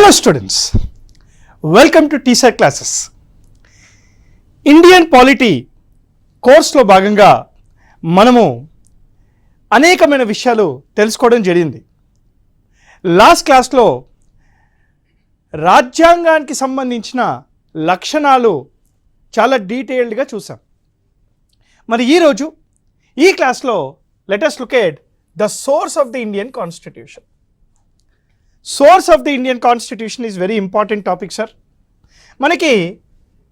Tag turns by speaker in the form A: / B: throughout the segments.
A: Hello students, welcome to TSET classes. Indian polity కోర్స్లో భాగంగా మనము అనేకమైన విషయాలు తెలుసుకోవడం జరిగింది. లాస్ట్ క్లాస్లో రాజ్యాంగానికి సంబంధించిన లక్షణాలు చాలా డీటెయిల్డ్గా చూసాం. మరి ఈరోజు ఈ క్లాస్లో let us look at the source of the Indian Constitution. Source of the Indian Constitution is very important topic, sir. మనకి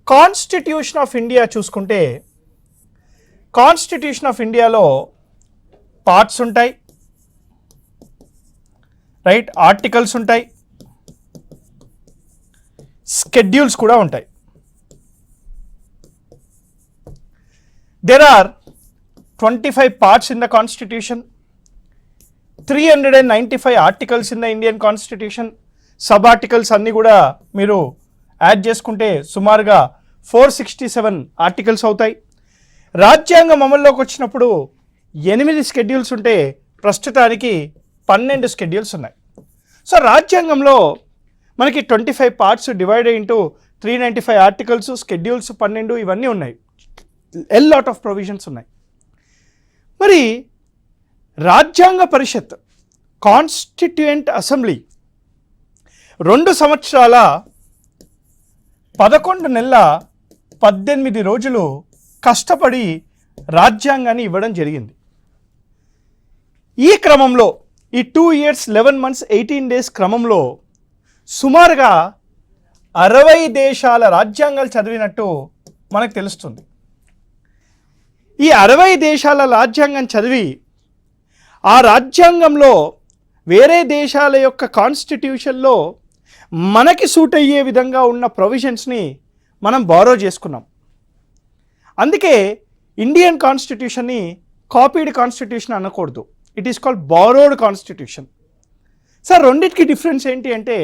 A: కాన్స్టిట్యూషన్ ఆఫ్ ఇండియా చూసుకుంటే కాన్స్టిట్యూషన్ ఆఫ్ ఇండియాలో పార్ట్స్ ఉంటాయి, రైట్, ఆర్టికల్స్ ఉంటాయి, స్కెడ్యూల్స్ కూడా ఉంటాయి. There are 25 parts in the Constitution, 395 articles in the Indian constitution. Sub articles అన్నీ కూడా మీరు యాడ్ చేసుకుంటే సుమారుగా 467 ఆర్టికల్స్ అవుతాయి. రాజ్యాంగం అమల్లోకి వచ్చినప్పుడు 8 స్కెడ్యూల్స్ ఉంటే ప్రస్తుతానికి 12 స్కెడ్యూల్స్ ఉన్నాయి. సో రాజ్యాంగంలో మనకి 25 parts divide into 395 articles, schedules 12 ఇవన్నీ ఉన్నాయి. ఎల్ లాట్ ఆఫ్ ప్రొవిజన్స్ ఉన్నాయి. మరి రాజ్యాంగ పరిషత్ కాన్స్టిట్యూయెంట్ అసెంబ్లీ 2 సంవత్సరాల 11 నెలల 18 రోజులు కష్టపడి రాజ్యాంగాన్ని ఇవ్వడం జరిగింది. ఈ క్రమంలో ఈ 2 years 11 months 18 days క్రమంలో సుమారుగా 60 దేశాల రాజ్యాంగాలు చదివినట్టు మనకు తెలుస్తుంది. ఈ 60 దేశాల రాజ్యాంగం చదివి ఆ రాజ్యాంగంలో వేరే దేశాల యొక్క కాన్స్టిట్యూషన్లో మనకి సూట్ అయ్యే విధంగా ఉన్న ప్రొవిజన్స్ని మనం బారో చేసుకున్నాం. అందుకే ఇండియన్ కాన్స్టిట్యూషన్ని కాపీడ్ కాన్స్టిట్యూషన్ అనకూడదు, it is called borrowed constitution. Sir రెండింటికి డిఫరెన్స్ ఏంటి అంటే,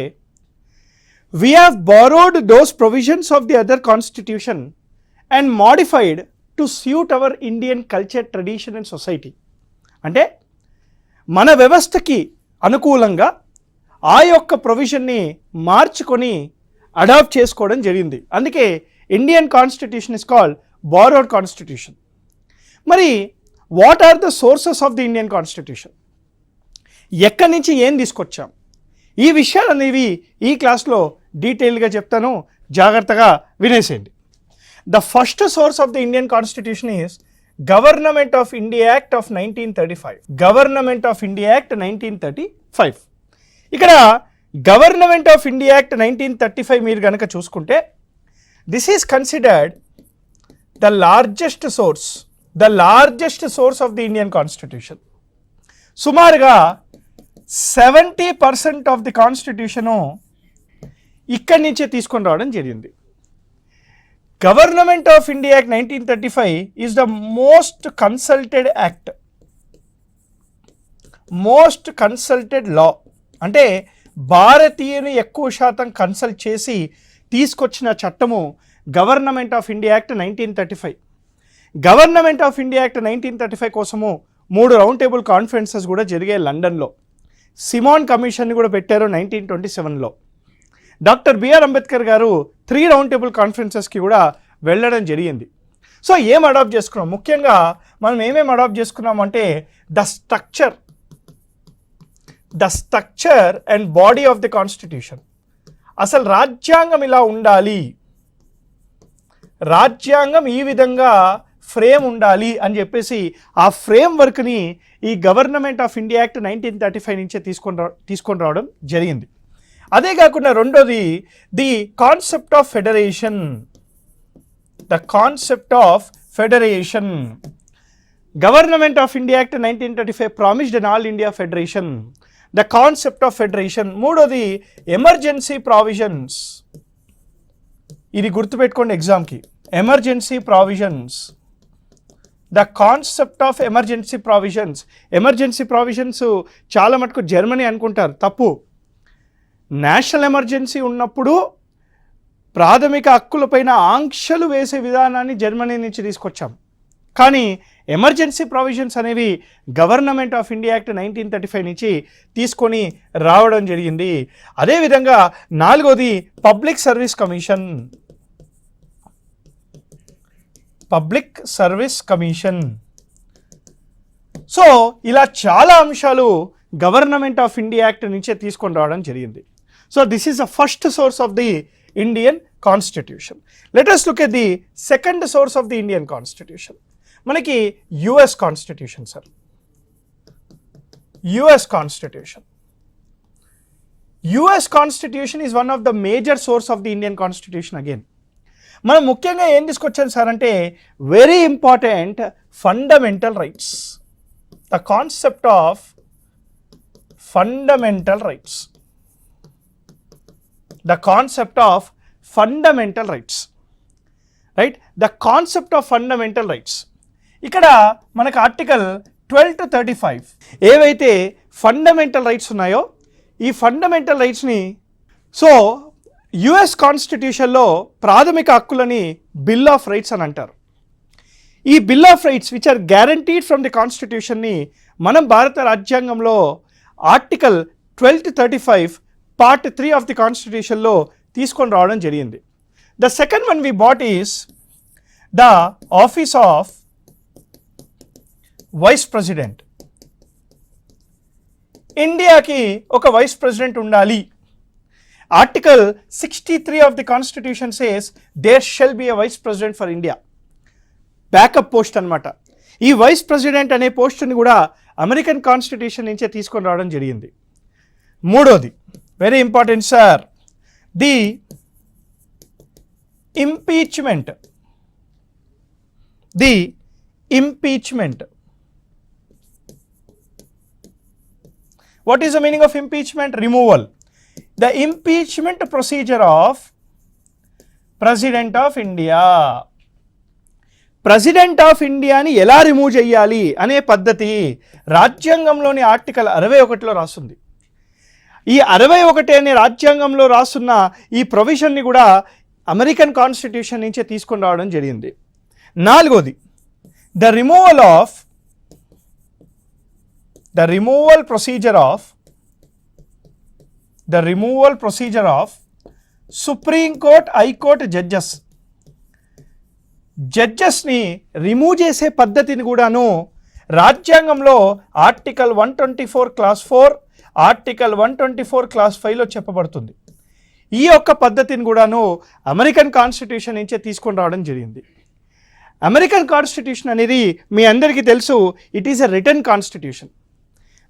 A: we have borrowed those provisions of the other constitution and modified to suit our Indian culture, tradition and society. అంటే మన వ్యవస్థకి అనుకూలంగా ఆ యొక్క ప్రొవిజన్ని మార్చుకొని అడాప్ట్ చేసుకోవడం జరిగింది. అందుకే Indian constitution is called borrowed constitution. మరి what are the sources of the Indian constitution? ఎక్కడి నుంచి ఏం తీసుకొచ్చాం? ఈ విషయాలు అనేవి ఈ క్లాస్లో డీటెయిల్గా చెప్తాను, జాగ్రత్తగా వినేసేయండి. The first source of the Indian constitution is government of India act of 1935. Government of India act 1935. ఇక్కడ గవర్నమెంట్ ఆఫ్ ఇండియా యాక్ట్ 1935 మీరు కనుక చూసుకుంటే this is considered the largest source of the Indian constitution. సుమారుగా 70% of the constitution ఇక్కడి నుంచే తీసుకొని రావడం జరిగింది. Government of India act 1935 is the most consulted law. అంటే భారతీయుని ఎక్కువ శాతం కన్సల్ట్ చేసి తీసుకొచ్చిన చట్టము government of India act 1935. Government of India act 1935 కోసము 3 రౌండ్ టేబుల్ కాన్ఫరెన్సెస్ కూడా జరిగాయి లండన్లో. సిమాన్ కమిషన్ని కూడా పెట్టారు 1927లో. డాక్టర్ బిఆర్ అంబేద్కర్ గారు 3 రౌండ్ టేబుల్ కాన్ఫరెన్సెస్కి కూడా వెళ్ళడం జరిగింది. సో ఏం అడాప్ట్ చేసుకున్నాం? ముఖ్యంగా మనం ఏమేమి అడాప్ట్ చేసుకున్నామంటే the structure and body of the constitution. అసలు రాజ్యాంగం ఇలా ఉండాలి, రాజ్యాంగం ఈ విధంగా ఫ్రేమ్ ఉండాలి అని చెప్పేసి ఆ ఫ్రేమ్ వర్క్ని ఈ గవర్నమెంట్ ఆఫ్ ఇండియా యాక్ట్ 1935 నుంచే తీసుకొని రావడం జరిగింది. అదే కాకుండా రెండోది the concept of federation. Government of India act 1935 promised an all India federation. The concept of federation. మూడోది ఎమర్జెన్సీ ప్రావిజన్స్. ఇది గుర్తుపెట్టుకోండి ఎగ్జామ్కి, emergency provisions. The concept of emergency provisions చాలా మటుకు జర్మనీ అనుకుంటారు, తప్పు. నేషనల్ ఎమర్జెన్సీ ఉన్నప్పుడు ప్రాథమిక హక్కులపైన ఆంక్షలు వేసే విధానాన్ని జర్మనీ నుంచి తీసుకొచ్చాం. కానీ ఎమర్జెన్సీ ప్రొవిజన్స్ అనేవి గవర్నమెంట్ ఆఫ్ ఇండియా యాక్ట్ 1935 నుంచి తీసుకొని రావడం జరిగింది. అదేవిధంగా 4వది public service commission. Public service commission. So ఇలా చాలా అంశాలు గవర్నమెంట్ ఆఫ్ ఇండియా యాక్ట్ నుంచే తీసుకొని రావడం జరిగింది. So this is the first source of the Indian constitution. Let us look at the second source of the Indian Constitution. మనకి US constitution sir. US constitution. US constitution is one of the major source of the Indian constitution again. మనం ముఖ్యంగా ఏం తీసుకొచ్చాం sir అంటే very important fundamental rights. The concept of fundamental rights. The concept of fundamental rights, right? The concept of fundamental rights. ఇక్కడ మనకు article 12 to 35 ఏవైతే fundamental rights ఉన్నాయో ఈ ఫండమెంటల్ రైట్స్ని యుఎస్ కాన్స్టిట్యూషన్లో ప్రాథమిక హక్కులని బిల్ ఆఫ్ రైట్స్ అని అంటారు. ఈ bill of rights which are guaranteed from the కాన్స్టిట్యూషన్ని మనం భారత రాజ్యాంగంలో article 12 to 35 part 3 of the కాన్స్టిట్యూషన్లో తీసుకొని రావడం జరిగింది. The second one we bought is the office of vice president. ఇండియాకి ఒక వైస్ ప్రెసిడెంట్ ఉండాలి. Article 63 of the constitution says there shall be a vice president for India. Backup post అనమాట. ఈ vice president అనే పోస్ట్ని కూడా అమెరికన్ కాన్స్టిట్యూషన్ నుంచే తీసుకొని రావడం జరిగింది. మూడోది very important sir, the impeachment. The impeachment. What is the meaning of impeachment? Removal. The impeachment procedure of president of India. President of ఇండియాని ఎలా రిమూవ్ చేయాలి అనే పద్ధతి రాజ్యాంగంలోని ఆర్టికల్ 61లో రాస్తుంది. ఈ 61 అనే రాజ్యాంగంలో రాస్తున్న ఈ ప్రొవిజన్ని కూడా అమెరికన్ కాన్స్టిట్యూషన్ నుంచే తీసుకొని రావడం జరిగింది. నాలుగోది the removal procedure of supreme court high court జడ్జెస్ని రిమూవ్ చేసే పద్ధతిని కూడాను రాజ్యాంగంలో ఆర్టికల్ 124 క్లాస్ 4 ఆర్టికల్ 124 క్లాస్ 5లో చెప్పబడుతుంది. ఈ యొక్క పద్ధతిని కూడాను అమెరికన్ కాన్స్టిట్యూషన్ నుంచే తీసుకొని రావడం జరిగింది. అమెరికన్ కాన్స్టిట్యూషన్ అనేది మీ అందరికీ తెలుసు, it is a written constitution.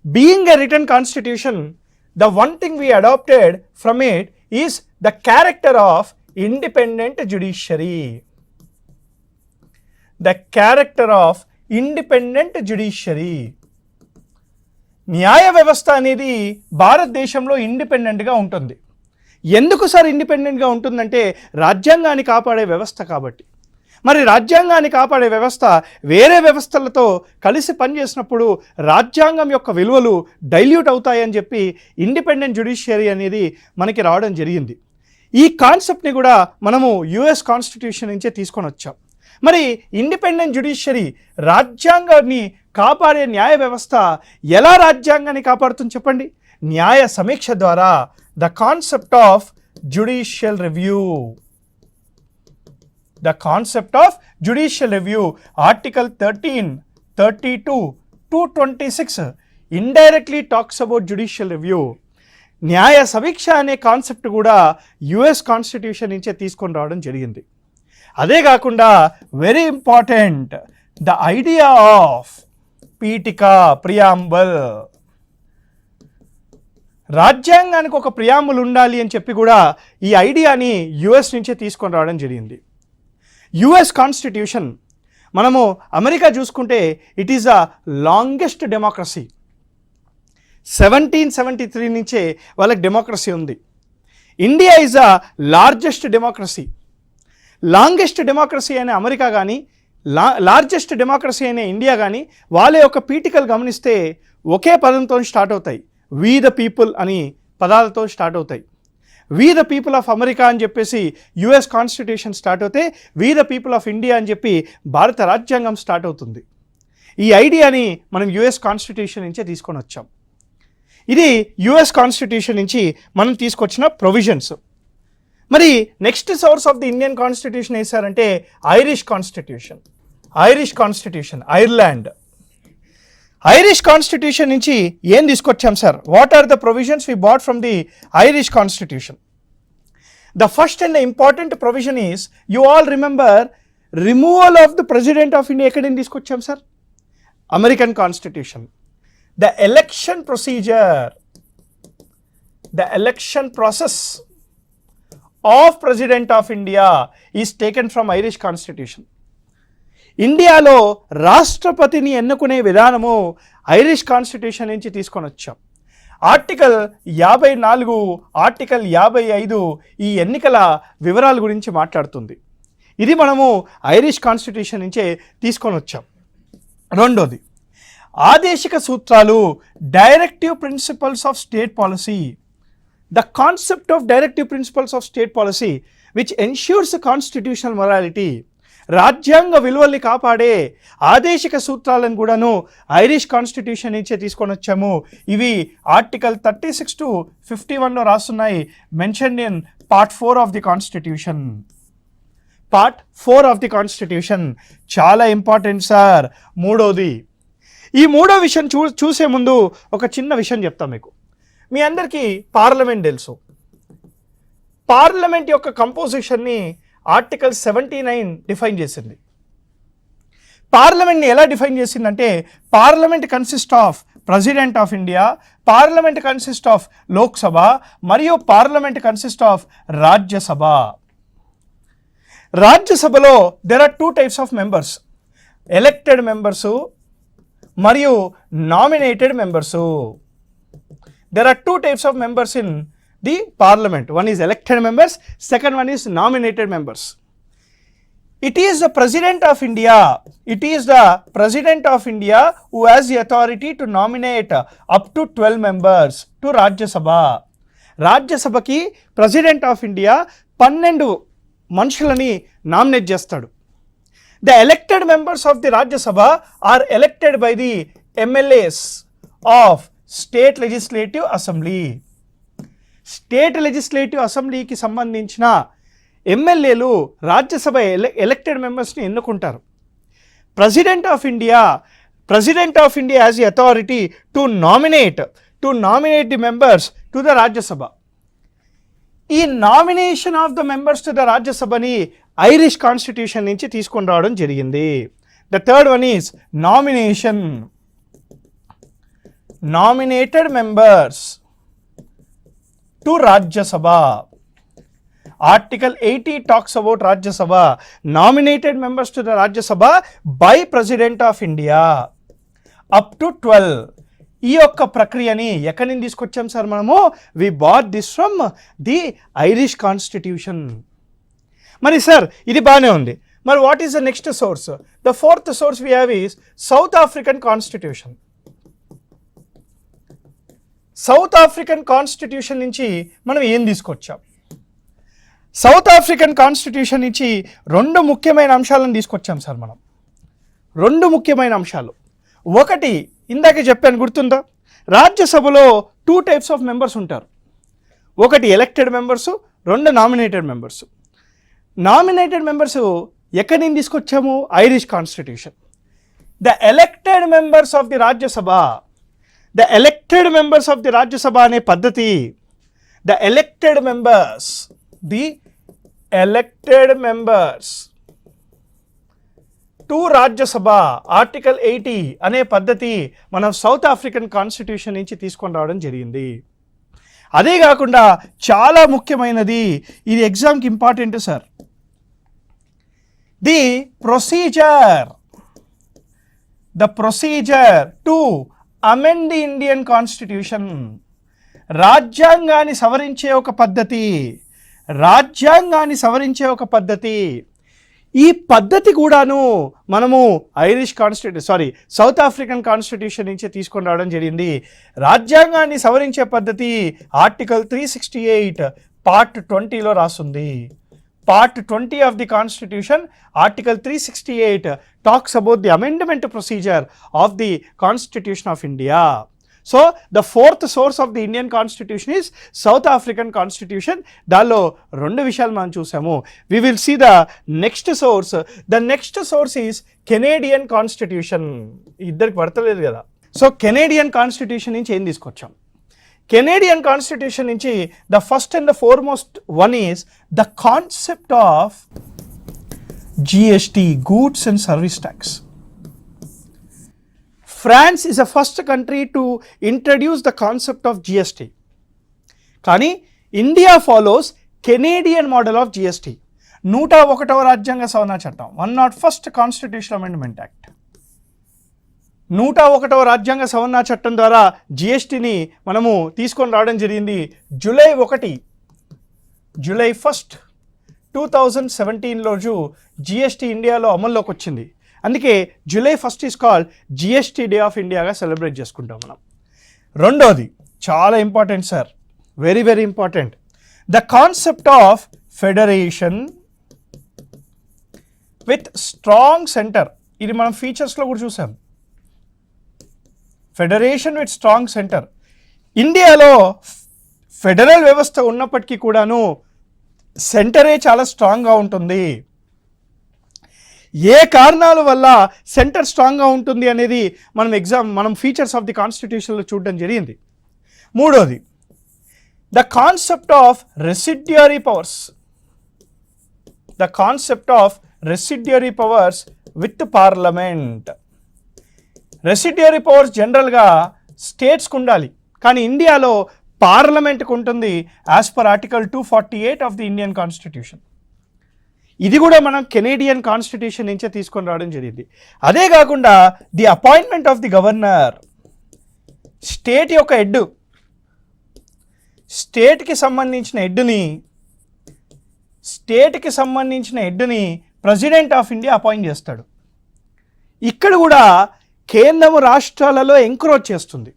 A: Being a written constitution, the one thing we adopted from it is the character of independent judiciary. The character of independent judiciary. న్యాయ వ్యవస్థ అనేది భారతదేశంలో ఇండిపెండెంట్గా ఉంటుంది. ఎందుకు సార్ ఇండిపెండెంట్గా ఉంటుందంటే రాజ్యాంగాన్ని కాపాడే వ్యవస్థ కాబట్టి. మరి రాజ్యాంగాన్ని కాపాడే వ్యవస్థ వేరే వ్యవస్థలతో కలిసి పనిచేసినప్పుడు రాజ్యాంగం యొక్క విలువలు డైల్యూట్ అవుతాయని చెప్పి ఇండిపెండెంట్ జ్యుడిషియరీ అనేది మనకి రావడం జరిగింది. ఈ కాన్సెప్ట్ని కూడా మనము యుఎస్ కాన్స్టిట్యూషన్ నుంచే తీసుకొని వచ్చాం. మరి ఇండిపెండెంట్ జ్యుడిషియరీ రాజ్యాంగాన్ని కాపాడే న్యాయ వ్యవస్థ ఎలా రాజ్యాంగాన్ని కాపాడుతుంది చెప్పండి? న్యాయ సమీక్ష ద్వారా. The concept of judicial review. The concept of judicial review article 13, 32, 226 indirectly talks about judicial review. న్యాయ సమీక్ష అనే కాన్సెప్ట్ కూడా యుఎస్ కాన్స్టిట్యూషన్ నుంచే తీసుకొని రావడం జరిగింది. అదే కాకుండా very important the idea of పీఠిక, ప్రియాంబల్. రాజ్యాంగానికి ఒక ప్రియాంబుల్ ఉండాలి అని చెప్పి కూడా ఈ ఐడియాని యుఎస్ నుంచే తీసుకొని రావడం జరిగింది. యుఎస్ కాన్స్టిట్యూషన్ మనము అమెరికా చూసుకుంటే it is the longest democracy. 1773 నుంచే వాళ్ళకి డెమోక్రసీ ఉంది. India is the largest democracy. Longest democracy అయిన అమెరికా కానీ లార్జెస్ట్ డెమోక్రసీ అయిన ఇండియా కానీ వాళ్ళ యొక్క పీఠికలు గమనిస్తే ఒకే పదంతో స్టార్ట్ అవుతాయి. వీ ద పీపుల్ అని పదాలతో స్టార్ట్ అవుతాయి. We the people of America అని చెప్పేసి యుఎస్ కాన్స్టిట్యూషన్ స్టార్ట్ అవుతే we the people of India అని చెప్పి భారత రాజ్యాంగం స్టార్ట్ అవుతుంది. ఈ ఐడియాని మనం యుఎస్ కాన్స్టిట్యూషన్ నుంచే తీసుకొని వచ్చాం. ఇది యుఎస్ కాన్స్టిట్యూషన్ నుంచి మనం తీసుకొచ్చిన ప్రొవిజన్స్. మరి next source of the Indian constitution వేసారంటే Irish constitution. Ireland. Irish constitution నుంచి ఏం తీసుకొచ్చాం sir? What are the provisions we bought from the Irish constitution? The first and the important provision is, you all remember, removal of the president of India. ఎక్కడిని తీసుకొచ్చాం sir? American constitution. The election procedure, the election process of president of India is taken from Irish constitution. ఇండియాలో రాష్ట్రపతిని ఎన్నుకునే విధానము Irish constitution నుంచి తీసుకొని వచ్చాం. Article 54, article 55 ఈ ఎన్నికల వివరాల గురించి మాట్లాడుతుంది. ఇది మనము ఐరిష్ కాన్స్టిట్యూషన్ నుంచే తీసుకొని వచ్చాం. రెండోది, ఆదేశిక సూత్రాలు, directive principles of state policy. The concept of directive principles of state policy which ensures constitutional morality. రాజ్యాంగ విలువల్ని కాపాడే ఆదేశిక సూత్రాలను కూడాను ఐరిష్ కాన్స్టిట్యూషన్ నుంచే తీసుకొని వచ్చాము. ఇవి ఆర్టికల్ 36 to 51లో రాస్తున్నాయి, mention in part 4 of the constitution. Part 4 of the constitution చాలా ఇంపార్టెంట్ సార్. మూడోది, ఈ మూడో విషయం చూసే ముందు ఒక చిన్న విషయం చెప్తాం మీకు. మీ అందరికీ పార్లమెంట్ తెలుసు. పార్లమెంట్ యొక్క కంపోజిషన్ని ఆర్టికల్ 79 డిఫైన్ చేసింది. పార్లమెంట్ని ఎలా డిఫైన్ చేసిందంటే, parliament consist of president of India, parliament consist of Lok Sabha, మరియు పార్లమెంట్ కన్సిస్ట్ ఆఫ్ రాజ్యసభ. రాజ్యసభలో there are 2 types of members, elected members మరియు nominated members. There are 2 types of members in the parliament. One is elected members, second one is nominated members. It is the president of India. It is the president of India who has the authority to nominate up to 12 members to Rajya Sabha. Rajya Sabhaki president of India 12 మనుషులని nominate చేస్తాడు. The elected members of the Rajya Sabha are elected by the MLAs of State Legislative Assembly. State legislative అసెంబ్లీకి సంబంధించిన ఎమ్మెల్యేలు Rajya Sabha elected మెంబర్స్ని ఎన్నుకుంటారు. President of India has the authority to nominate the members to the Rajya Sabha. ఈ nomination of the members to the రాజ్యసభని Irish constitution నుంచి తీసుకొని రావడం జరిగింది. The third one is nominated members to Rajya Sabha. Article 80 talks about Rajya Sabha. Nominated members to the Rajya Sabha by President of India up to 12. ఈ యొక్క ప్రక్రియని ఎక్కడి నుంచి తీసుకొచ్చాం సార్ మనము? We bought this from the Irish constitution. మరి sir ఇది బాగానే ఉంది. మరి what is the next source? The fourth source we have is South African constitution. South African constitution నుంచి మనం ఏం తీసుకొచ్చాం? సౌత్ ఆఫ్రికన్ కాన్స్టిట్యూషన్ నుంచి 2 ముఖ్యమైన అంశాలను తీసుకొచ్చాం సార్ మనం. 2 ముఖ్యమైన అంశాలు. ఒకటి ఇందాక చెప్పాను, గుర్తుందా? రాజ్యసభలో 2 types ఆఫ్ మెంబర్స్ ఉంటారు. ఒకటి elected members, 2 nominated members. Nominated members ఎక్కడి నుంచి తీసుకొచ్చాము? Irish constitution. The elected members of the Rajya Sabha, the elected members of the Rajya Sabha అనే పద్ధతి, the elected members to Rajya Sabha article 80 అనే పద్ధతి మనం సౌత్ ఆఫ్రికన్ కాన్స్టిట్యూషన్ నుంచి తీసుకొని రావడం జరిగింది. అదే కాకుండా చాలా ముఖ్యమైనది, ఇది ఎగ్జామ్కి important sir, the procedure to amend the Indian constitution. రాజ్యాంగాన్ని సవరించే ఒక పద్ధతి. ఈ పద్ధతి కూడాను మనము సౌత్ ఆఫ్రికన్ కాన్స్టిట్యూషన్ నుంచి తీసుకొని రావడం జరిగింది. రాజ్యాంగాన్ని సవరించే పద్ధతి ఆర్టికల్ 368 పార్ట్ 20లో రాస్తుంది. Part 20 of the Constitution, Article 368 talks about the amendment procedure of the Constitution of India. So, the fourth source of the Indian Constitution is South African Constitution. దానిలో రెండు విషయాలు మనం చూసాము. We will see the next source. The next source is Canadian Constitution. ఇద్దరికి పడతలేదు కదా. So Canadian constitution నుంచి ఏం తీసుకొచ్చాం? కెనేడియన్ కాన్స్టిట్యూషన్ నుంచి the first and the foremost one is the concept of GST, goods and service tax. France is the first country to introduce the concept of GST. కానీ India follows Canadian model of GST. 101వ రాజ్యాంగ సవరణ చట్టం, 101st constitution amendment act, 101వ రాజ్యాంగ సవరణ చట్టం ద్వారా జిఎస్టిని మనము తీసుకొని రావడం జరిగింది. జూలై 1, 2017 రోజు జిఎస్టి ఇండియాలో అమల్లోకి వచ్చింది. అందుకే July 1 is called GST day of ఇండియాగా సెలబ్రేట్ చేసుకుంటాం మనం. రెండోది చాలా important sir, very very important, the concept of federation with strong centre. ఇది మనం ఫీచర్స్లో కూడా చూసాం. Federation with strong centre. ఇండియాలో ఫెడరల్ వ్యవస్థ ఉన్నప్పటికీ కూడాను సెంటరే చాలా స్ట్రాంగ్గా ఉంటుంది. ఏ కారణాల వల్ల సెంటర్ స్ట్రాంగ్గా ఉంటుంది అనేది మనం ఫీచర్స్ ఆఫ్ ది కాన్స్టిట్యూషన్లో చూడడం జరిగింది. మూడోది, the concept of residuary powers. The concept of residuary powers with parliament. Residuary powers జనరల్గా స్టేట్స్కి ఉండాలి, కానీ ఇండియాలో పార్లమెంట్కి ఉంటుంది as per article 248 of the Indian constitution. ఇది కూడా మనం కెనేడియన్ కాన్స్టిట్యూషన్ నుంచే తీసుకొని రావడం జరిగింది. అదే కాకుండా the appointment of the governor. State యొక్క హెడ్, స్టేట్కి సంబంధించిన హెడ్ని ప్రెసిడెంట్ ఆఫ్ ఇండియా అపాయింట్ చేస్తాడు. ఇక్కడ కూడా కేంద్రం రాష్ట్రాలలో ఎంక్రోచ్ చేస్తుంది.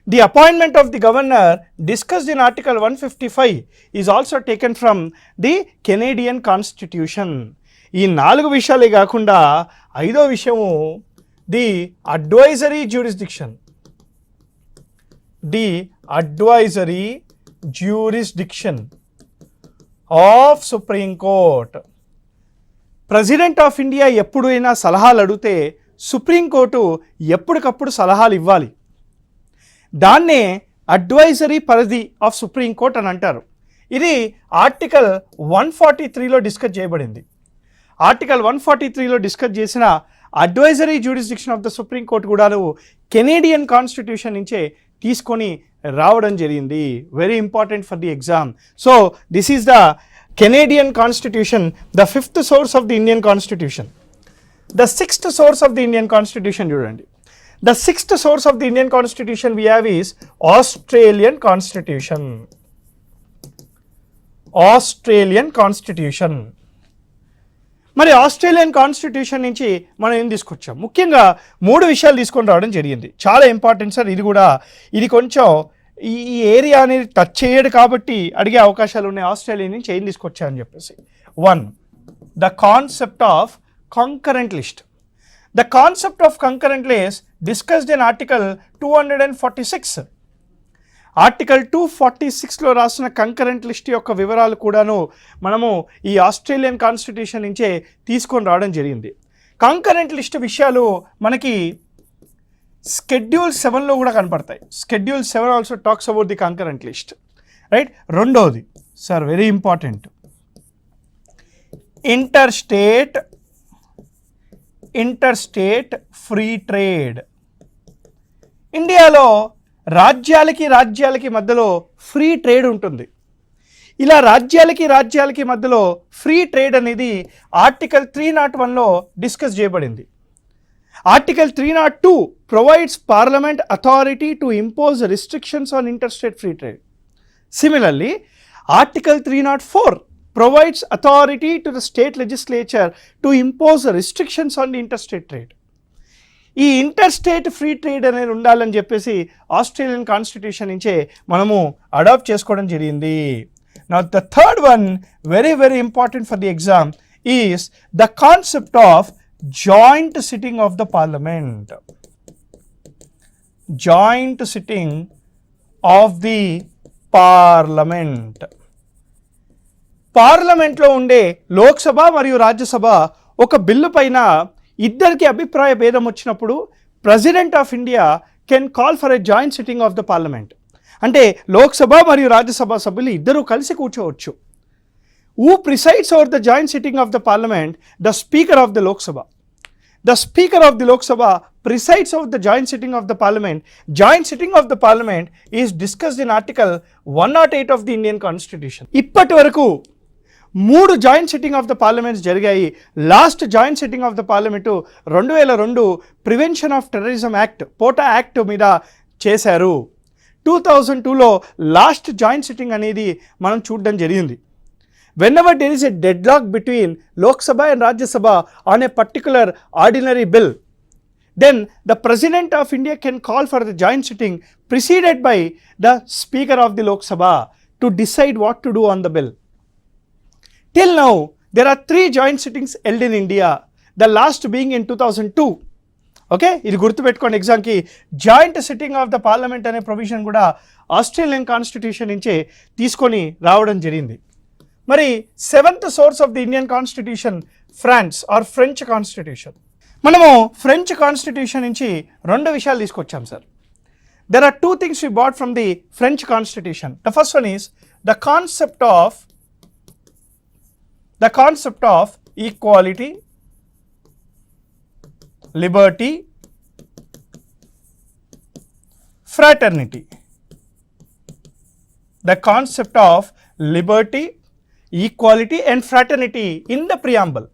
A: The appointment of the governor discussed in article 155 is also taken from the Canadian constitution. ఈ 4 విషయాలే కాకుండా 5వ విషయము the advisory jurisdiction. The advisory jurisdiction of supreme court. President of India ఎప్పుడైనా సలహాలు అడిగితే సుప్రీంకోర్టు ఎప్పటికప్పుడు సలహాలు ఇవ్వాలి. దాన్నే అడ్వైజరీ పరిధి ఆఫ్ సుప్రీంకోర్ట్ అని అంటారు. ఇది ఆర్టికల్ 143లో డిస్కస్ చేయబడింది. ఆర్టికల్ 143లో డిస్కస్ చేసిన advisory jurisdiction of the Supreme Court కూడా కెనేడియన్ కాన్స్టిట్యూషన్ నుంచే తీసుకొని రావడం జరిగింది. Very important for the exam. So this is the Canadian constitution, the 5th source of the Indian constitution. The 6th source of the Indian Constitution, చూడండి. The 6th source of the Indian Constitution we have is Australian Constitution. Australian Constitution. మరి Australian constitution నుంచి మనం ఏం తీసుకొచ్చాం? ముఖ్యంగా 3 విషయాలు తీసుకొని రావడం జరిగింది. చాలా ఇంపార్టెంట్ సార్. ఇది కొంచెం ఈ ఏరియా అనేది టచ్ చేయడు కాబట్టి అడిగే అవకాశాలు ఉన్నాయి. ఆస్ట్రేలియా నుంచి ఏం తీసుకొచ్చా అని చెప్పేసి. 1, the concept of concurrent list. The concept of concurrent list discussed in article 246. Article 246లో రాసిన కంకరెంట్ లిస్ట్ యొక్క వివరాలు కూడాను మనము ఈ ఆస్ట్రేలియన్ కాన్స్టిట్యూషన్ నుంచే తీసుకొని రావడం జరిగింది. కంకరెంట్ లిస్ట్ విషయాలు మనకి Schedule 7లో కూడా కనపడతాయి. Schedule 7 also talks about the concurrent list, right. రెండోది sir, very important, interstate free trade. ఇండియాలో రాజ్యాలకి మధ్యలో ఫ్రీ ట్రేడ్ ఉంటుంది. ఇలా రాజ్యాలకి మధ్యలో ఫ్రీ ట్రేడ్ అనేది ఆర్టికల్ 301లో డిస్కస్ చేయబడింది. Article 302 provides parliament authority to impose restrictions on interstate free trade. Similarly article 304 provides authority to the state legislature to impose restrictions on the interstate trade. ఈ interstate free trade అనేది ఉండాలని చెప్పేసి Australian constitution నుంచే మనము adapt చేసుకోవడం జరిగింది. Now the third one, very very important for the exam, is the concept of joint sitting of the parliament. Joint sitting of the parliament. పార్లమెంట్లో ఉండే లోక్సభ మరియు రాజ్యసభ ఒక బిల్లు పైన ఇద్దరికి అభిప్రాయ భేదం వచ్చినప్పుడు president of India can call for a joint sitting of the parliament. అంటే లోక్సభ మరియు రాజ్యసభ సభ్యులు ఇద్దరూ కలిసి కూర్చోవచ్చు. Who presides over the joint sitting of the parliament? The speaker of the Lok Sabha. The Speaker of the Lok Sabha presides over the joint sitting of the Parliament. Joint sitting of the Parliament is discussed in Article 108 of the Indian Constitution. ఇప్పటి వరకు 3 joint sitting of the parliaments జరిగాయి. Last joint sitting of the parliament 2002 prevention of terrorism act, POTA act మీద చేశారు. 2002లో last joint sitting అనేది మనం చూడడం జరిగింది. Whenever there is a deadlock between Lok Sabha and Rajya Sabha on a particular ordinary bill, then the President of India can call for the joint sitting preceded by the Speaker of the Lok Sabha to decide what to do on the bill. Till now, there are 3 joint sittings held in India, the last being in 2002. Okay, ఇది గుర్తుపెట్టుకోండి ఎగ్జామ్కి. Joint sitting of the parliament అనే provision కూడా Australian constitution నుంచే తీసుకొని రావడం జరిగింది. మరి 7th source of the Indian constitution France or French constitution. మనము ఫ్రెంచ్ కాన్స్టిట్యూషన్ నుంచి 2 విషయాలు తీసుకొచ్చాం sir. There are 2 things we bought from the French constitution. The first one is the concept of equality, liberty, fraternity. The concept of liberty, equality and fraternity in the preamble.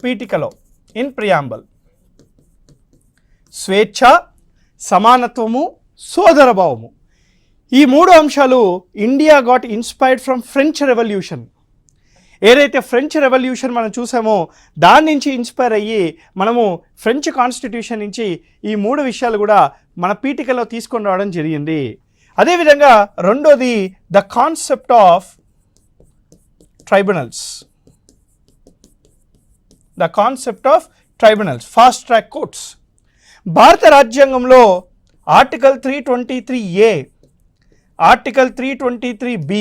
A: పీఠికలో in preamble. స్వేచ్ఛ, సమానత్వము, సోదరభావము. ఈ 3 అంశాలు India got inspired from French revolution. ఏదైతే French revolution మనం చూసామో దాని నుంచి inspire అయ్యి మనము French constitution నుంచి ఈ 3 విషయాలు కూడా మన పీఠికలో తీసుకొని రావడం జరిగింది. అదేవిధంగా రెండోది the concept of tribunals. The concept of tribunals, fast track courts. భారత రాజ్యాంగంలో ఆర్టికల్ 323A, ఆర్టికల్ 323B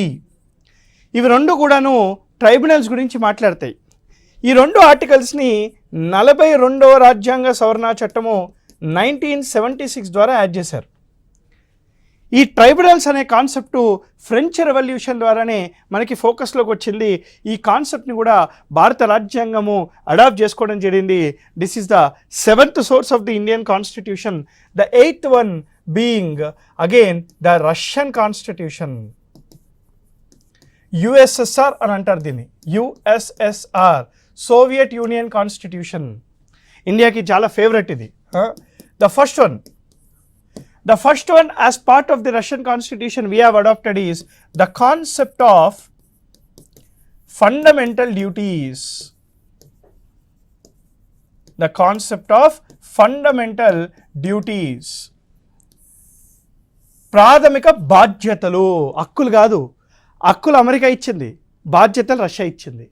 A: ఇవి 2 కూడాను ట్రైబ్యునల్స్ గురించి మాట్లాడతాయి. ఈ 2 ఆర్టికల్స్ని 42వ రాజ్యాంగ సవరణ చట్టము 1976 ద్వారా యాడ్ చేశారు. ఈ ట్రైబ్యునల్స్ అనే కాన్సెప్టు ఫ్రెంచ్ రెవల్యూషన్ ద్వారానే మనకి ఫోకస్లోకి వచ్చింది. ఈ కాన్సెప్ట్ని కూడా భారత రాజ్యాంగము అడాప్ట్ చేసుకోవడం జరిగింది. This is the 7th source of the Indian constitution. The 8th one being again the Russian constitution. USSR అని అంటారు దీన్ని, యుఎస్ఎస్ఆర్, సోవియట్ యూనియన్ కాన్స్టిట్యూషన్. ఇండియాకి చాలా ఫేవరెట్ ఇది. The first one as part of the Russian constitution we have adopted is the concept of fundamental duties. The concept of fundamental duties. ప్రాథమిక బాధ్యతలు, హక్కులు కాదు. హక్కులు అమెరికా ఇచ్చింది, బాధ్యతలు రష్యా ఇచ్చింది.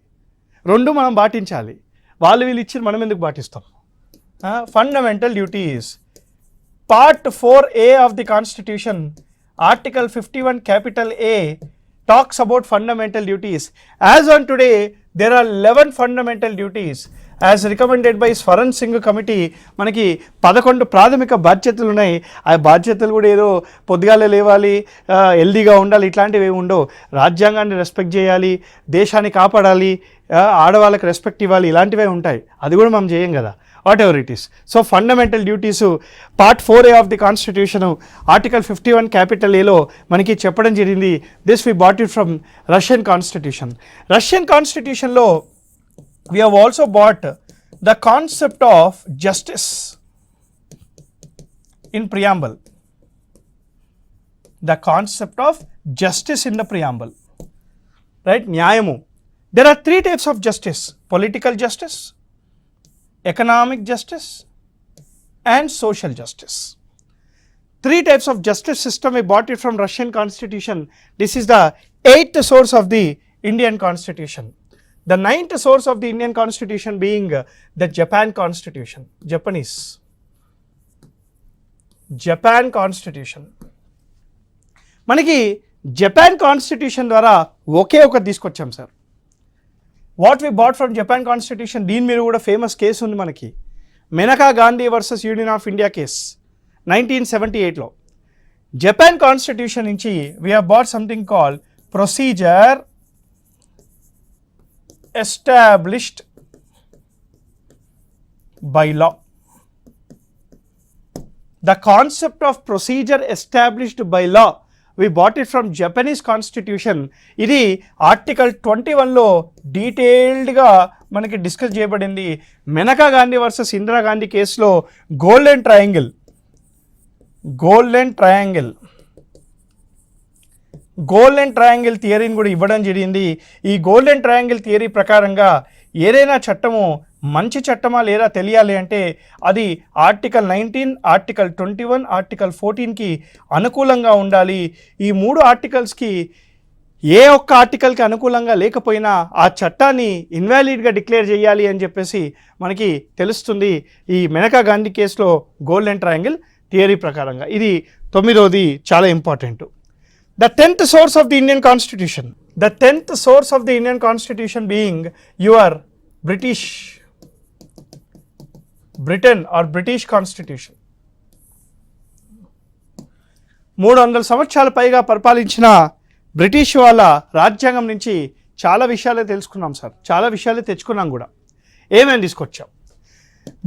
A: 2 మనం పాటించాలి. వాళ్ళు వీళ్ళు ఇచ్చింది మనం ఎందుకు పాటిస్తాం? Fundamental duties. Part 4A of the Constitution, Article 51 capital A talks about fundamental duties. As on today, there are 11 fundamental duties. As recommended by Swaran Singh committee మనకి 11 ప్రాథమిక బాధ్యతలు ఉన్నాయి. ఆ బాధ్యతలు కూడా ఏదో పొద్దుగాలే లేవాలి, హెల్దీగా ఉండాలి, ఇట్లాంటివి ఏమి ఉండవు. రాజ్యాంగాన్ని రెస్పెక్ట్ చేయాలి, దేశాన్ని కాపాడాలి, ఆడవాళ్ళకి రెస్పెక్ట్ ఇవ్వాలి, ఇలాంటివే ఉంటాయి. అది కూడా మనం చేయం కదా, whatever it is. So fundamental duties part 4A of the constitution article 51 capital ఏలో మనకి చెప్పడం జరిగింది. This we bought it from Russian constitution. Russian కాన్స్టిట్యూషన్లో we have also bought the concept of justice in preamble. The concept of justice in the preamble, right? Nyayamu. There are 3 types of justice: political justice, economic justice and social justice. 3 types of justice system, we bought it from Russian constitution. This is the 8th source of the Indian constitution. The 9th source of the Indian constitution being the Japan constitution, Japan constitution. మనకి Japan constitution ద్వారా ఒకే ఒకటి తీసుకొచ్చాం sir. What we bought from Japan constitution, దీని మీద కూడా famous case ఉంది మనకి, Maneka Gandhi versus union of India case 1978లో. జపాన్ కాన్స్టిట్యూషన్ నుంచి we have bought something called procedure established by law. The concept of procedure established by law, we bought it from Japanese constitution. ఇది article 21లో డీటెయిల్డ్గా మనకి discuss చేయబడింది. మెనకా Gandhi versus Indira Gandhi కేసులో golden triangle థియరీని కూడా ఇవ్వడం జరిగింది. ఈ గోల్డెన్ ట్రయాంగిల్ థియరీ ప్రకారంగా ఏదైనా చట్టము మంచి చట్టమా లేదా తెలియాలి అంటే అది ఆర్టికల్ 19, ఆర్టికల్ 21, ఆర్టికల్ 14కి అనుకూలంగా ఉండాలి. ఈ 3 ఆర్టికల్స్కి ఏ ఒక్క ఆర్టికల్కి అనుకూలంగా లేకపోయినా ఆ చట్టాన్ని ఇన్వాలిడ్గా డిక్లేర్ చేయాలి అని చెప్పేసి మనకి తెలుస్తుంది ఈ మెనకా గాంధీ కేసులో గోల్డెన్ ట్రయాంగిల్ థియరీ ప్రకారంగా. ఇది 9వది చాలా important. The 10th source of the Indian Constitution. The 10th source of the Indian Constitution being your Britain or British Constitution. 300 సంవత్సరాల పైగా పరిపాలించిన బ్రిటిష్ వాళ్ళ రాజ్యాంగం నుంచి చాలా విషయాలే తెలుసుకున్నాం సార్, చాలా విషయాలే తెచ్చుకున్నాం కూడా. ఏమేమి తీసుకొచ్చాం?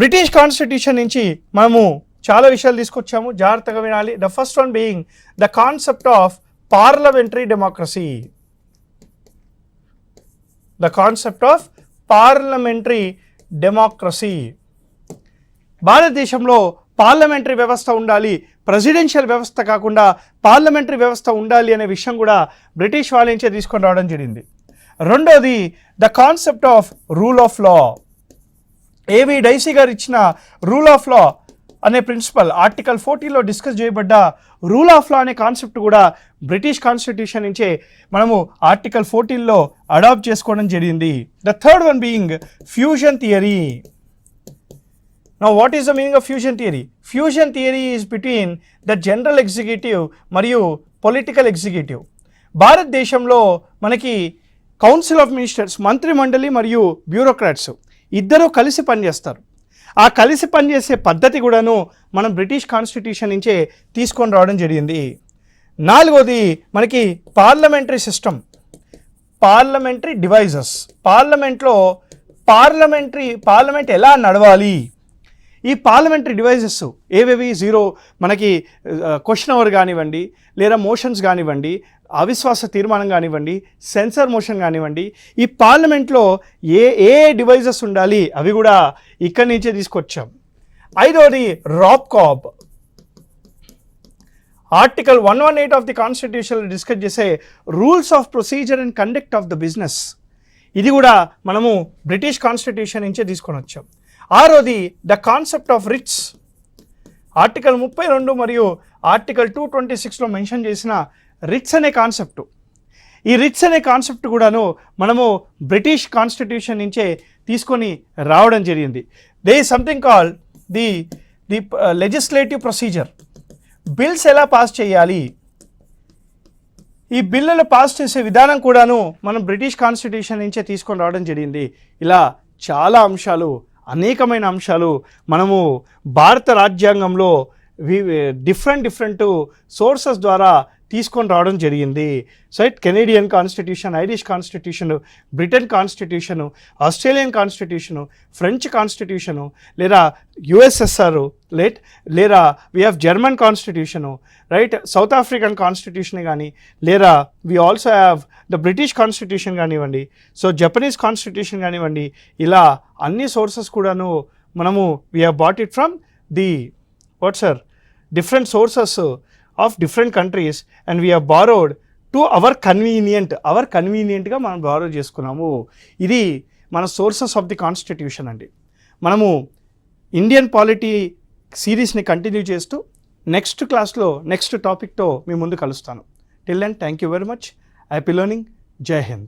A: బ్రిటిష్ కాన్స్టిట్యూషన్ నుంచి మనము చాలా విషయాలు తీసుకొచ్చాము, జాగ్రత్తగా వినాలి. The first one being the concept of parliamentary democracy. The concept of parliamentary democracy. భారతదేశంలో పార్లమెంటరీ వ్యవస్థ ఉండాలి, ప్రెసిడెన్షియల్ వ్యవస్థ కాకుండా పార్లమెంటరీ వ్యవస్థ ఉండాలి అనే విషయం కూడా బ్రిటిష్ వాళ్ళ నుంచే తీసుకొని రావడం జరిగింది. రెండోది the concept of rule of law. ఏవి డైసీ గారు ఇచ్చిన రూల్ ఆఫ్ లా అనే ప్రిన్సిపల్ ఆర్టికల్ 40లో డిస్కస్ చేయబడ్డ రూల్ ఆఫ్ లా అనే కాన్సెప్ట్ కూడా బ్రిటిష్ కాన్స్టిట్యూషన్ నుంచే మనము ఆర్టికల్ 14లో అడాప్ట్ చేసుకోవడం జరిగింది. The third one being fusion theory. Now what is the meaning of fusion theory? Fusion theory is between the general executive మరియు political executive. భారతదేశంలో మనకి council of ministers, మంత్రి మండలి మరియు బ్యూరోక్రాట్స్ ఇద్దరూ కలిసి పనిచేస్తారు. ఆ కలిసి పనిచేసే పద్ధతి కూడాను మనం బ్రిటిష్ కాన్స్టిట్యూషన్ నుంచే తీసుకొని రావడం జరిగింది. నాలుగోది మనకి parliamentary system, parliamentary devices. Parliament ఎలా నడవాలి, ఈ పార్లమెంటరీ డివైజెస్ ఏవేవి మనకి క్వశ్చన్ అవర్ కానివ్వండి, లేదా మోషన్స్ కానివ్వండి, అవిశ్వాస తీర్మానం కానివ్వండి, సెన్సర్ మోషన్ కానివ్వండి, ఈ పార్లమెంట్లో ఏ డివైజెస్ ఉండాలి అవి కూడా ఇక్కడి నుంచే తీసుకొచ్చాం. ఐదోది రాబ్కాబ్. Article 118 of the constitution discuss చేసే rules of procedure and conduct of the business. ఇది కూడా మనము బ్రిటిష్ కాన్స్టిట్యూషన్ నుంచే తీసుకొని వచ్చాం. ఆరోది the concept of writs. Article 32 మరియు ఆర్టికల్ 226లో మెన్షన్ చేసిన రిట్స్ అనే కాన్సెప్ట్. ఈ రిట్స్ అనే కాన్సెప్ట్ కూడాను మనము బ్రిటిష్ కాన్స్టిట్యూషన్ నుంచే తీసుకొని రావడం జరిగింది. There is something called the legislative procedure. Bills ఎలా పాస్ చేయాలి, ఈ బిల్లులు పాస్ చేసే విధానం కూడాను మనం బ్రిటిష్ కాన్స్టిట్యూషన్ నుంచే తీసుకొని రావడం జరిగింది. ఇలా చాలా అంశాలు, అనేకమైన అంశాలు మనము భారత రాజ్యాంగంలో డిఫరెంట్ సోర్సెస్ ద్వారా తీసుకొని రావడం జరిగింది. So Canadian constitution, Irish constitution, Britain constitution, Australian constitution, French constitution, లేదా యుఎస్ఎస్ఆర్, లేదా we have German constitution, right, south African constitution కానీ, లేదా we also have the British constitution కానివ్వండి, సో జపనీస్ కాన్స్టిట్యూషన్ కానివ్వండి, ఇలా అన్ని సోర్సెస్ కూడాను మనము we have bat it from the different sources of different countries and we have borrowed to our convenientగా మనం borrow చేసుకున్నాము. ఇది మన సోర్సెస్ ఆఫ్ ది కాన్స్టిట్యూషన్ అండి. మనము ఇండియన్ పాలిటీ సిరీస్ని కంటిన్యూ చేస్తూ నెక్స్ట్ క్లాస్లో నెక్స్ట్ టాపిక్తో మీ ముందు కలుస్తాను. Till then thank you very much. Happy learning. Jai Hind.